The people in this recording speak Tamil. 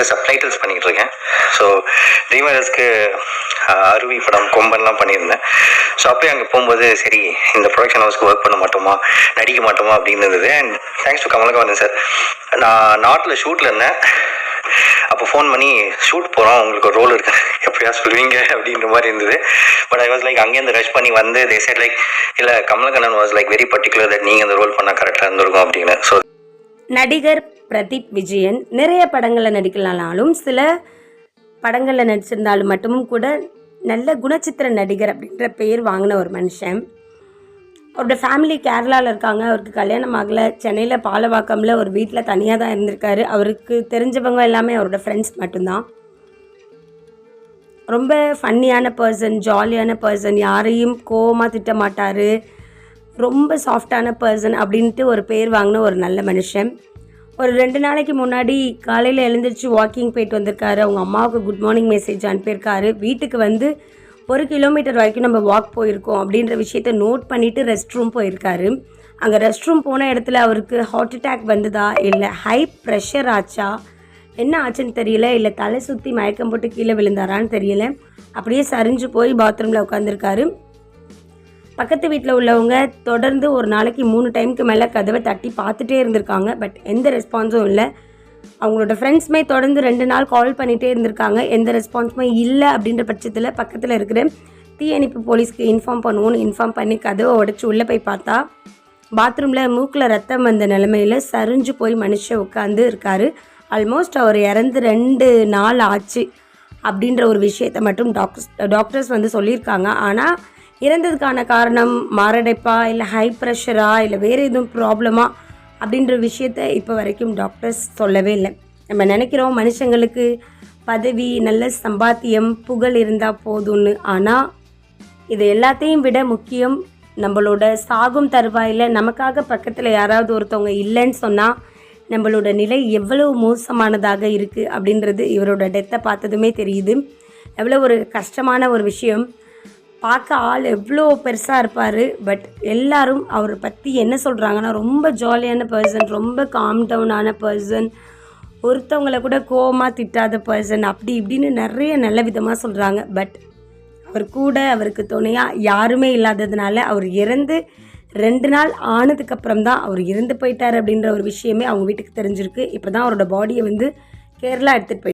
சப்டைட்டில்ஸ் பண்ணிகிட்டு இருக்கேன். ஸோ ட்ரீமர்ஸ்க்கு அருவி படம் கொம்பன்லாம் பண்ணியிருந்தேன். ஸோ அப்போயே அங்கே போகும்போது சரி இந்த ப்ரொடக்ஷன் ஹவுஸ்க்கு ஒர்க் பண்ண மாட்டோமா, நடிக்க மாட்டோமா அப்படின்னு இருந்தது. And thanks to Kamal Haasan sir. நான் நாட்டில் ஷூட்டில் இருந்தேன். அப்போ ஃபோன் பண்ணி ஷூட் போகிறோம், உங்களுக்கு ஒரு ரோல் இருக்கு எப்படியா சொல்லுவீங்க அப்படின்ற மாதிரி இருந்தது. பட் ஐ வாஸ் லைக் அங்கேருந்து ரஷ் பண்ணி வந்து தே செட் லைக் இல்லை Kamal Haasan was like very particular that நீங்கள் அந்த ரோல் பண்ணால் கரெக்டாக இருந்திருக்கும் அப்படின்னு. ஸோ நடிகர் பிரதீப் விஜயன் நிறைய படங்களில் நடிக்கலானாலும் சில படங்களில் நடிச்சிருந்தாலும் மட்டுமும் கூட நல்ல குணச்சித்திர நடிகர் அப்படின்ற பெயர் வாங்கின ஒரு மனுஷன். அவரோட ஃபேமிலி கேரளாவில் இருக்காங்க. அவருக்கு கல்யாணம் ஆகலை. சென்னையில் பாலவாக்கமில் ஒரு வீட்டில் தனியாக தான் இருந்திருக்காரு. அவருக்கு தெரிஞ்சவங்க எல்லாமே அவரோட ஃப்ரெண்ட்ஸ் மட்டும்தான். ரொம்ப ஃபன்னியான பர்சன், ஜாலியான பர்சன், யாரையும் கோவமாக திட்ட மாட்டார், ரொம்ப சாஃப்டான பர்சன் அப்படின்ட்டு ஒரு பேர் வாங்கின ஒரு நல்ல மனுஷன். ஒரு 2 நாளைக்கு முன்னாடி காலையில் எழுந்திரிச்சு வாக்கிங் போயிட்டு வந்திருக்காரு. அவங்க அம்மாவுக்கு குட் மார்னிங் மெசேஜ் அனுப்பியிருக்காரு. வீட்டுக்கு வந்து 1 கிலோமீட்டர் வரைக்கும் நம்ம வாக் போயிருக்கோம் அப்படின்ற விஷயத்த நோட் பண்ணிவிட்டு ரெஸ்ட் ரூம் போயிருக்காரு. அங்கே ரெஸ்ட் ரூம் போன இடத்துல அவருக்கு ஹார்ட் அட்டாக் வந்ததா, இல்லை ஹை ப்ரெஷர் ஆச்சா, என்ன ஆச்சுன்னு தெரியல, இல்லை தலை சுற்றி மயக்கம் போட்டு கீழே விழுந்தாரான்னு தெரியல. அப்படியே சரிஞ்சு போய் பாத்ரூமில் உட்காந்துருக்காரு. பக்கத்து வீட்டில் உள்ளவங்க தொடர்ந்து ஒரு நாளைக்கு 3 டைமுக்கு மேலே கதவை தட்டி பார்த்துட்டே இருந்திருக்காங்க. பட் எந்த ரெஸ்பான்ஸும் இல்லை. அவங்களோட ஃப்ரெண்ட்ஸுமே தொடர்ந்து 2 நாள் கால் பண்ணிகிட்டே இருந்திருக்காங்க. எந்த ரெஸ்பான்ஸுமே இல்லை. அப்படின்ற பட்சத்தில் பக்கத்தில் இருக்கிற தீயணைப்பு போலீஸ்க்கு இன்ஃபார்ம் பண்ணுவோன்னு இன்ஃபார்ம் பண்ணி கதவை உடச்சி உள்ளே போய் பார்த்தா பாத்ரூமில் மூக்கில் ரத்தம் வந்த நிலமையில் சரிஞ்சு போய் மனுஷன் உட்காந்து இருக்கார். ஆல்மோஸ்ட் அவர் இறந்து 2 நாள் ஆச்சு அப்படின்ற ஒரு விஷயத்தை மட்டும் டாக்டர்ஸ் வந்து சொல்லியிருக்காங்க. ஆனால் இறந்ததுக்கான காரணம் மாரடைப்பா, இல்லை ஹை ப்ரெஷரா, இல்லை வேறு எதுவும் ப்ராப்ளமா அப்படின்ற விஷயத்த இப்போ வரைக்கும் டாக்டர்ஸ் சொல்லவே இல்லை. நம்ம நினைக்கிறோம் மனுஷங்களுக்கு பதவி, நல்ல சம்பாத்தியம், புகழ் இருந்தால் போதும்னு. ஆனால் இது எல்லாத்தையும் விட முக்கியம் நம்மளோட சாகும் தருவாயில் நமக்காக பக்கத்தில் யாராவது ஒருத்தவங்க இல்லைன்னு சொன்னால் நம்மளோட நிலை எவ்வளவு மோசமானதாக இருக்குது அப்படின்றது இவரோட டெத்தை பார்த்ததுமே தெரியுது. எவ்வளோ ஒரு கஷ்டமான ஒரு விஷயம். பார்க்க ஆள் எவ்வளோ பெருசாக இருப்பார். பட் எல்லாரும் அவரை பற்றி என்ன சொல்கிறாங்கன்னா ரொம்ப ஜாலியான பர்சன், ரொம்ப காம் டவுனான பர்சன், ஒருத்தவங்களை கூட கோவமாக திட்டாத பர்சன், அப்படி இப்படின்னு நிறைய நல்ல விதமாக சொல்கிறாங்க. பட் அவர் கூட அவருக்கு துணையாக யாருமே இல்லாததுனால அவர் இறந்து 2 நாள் ஆனதுக்கப்புறம் தான் அவர் இறந்து போயிட்டார் அப்படின்ற ஒரு விஷயமே அவங்க வீட்டுக்கு தெரிஞ்சிருக்கு. இப்போ தான் அவரோட பாடியை வந்து கேரளா எடுத்துகிட்டு போயிட்டார்.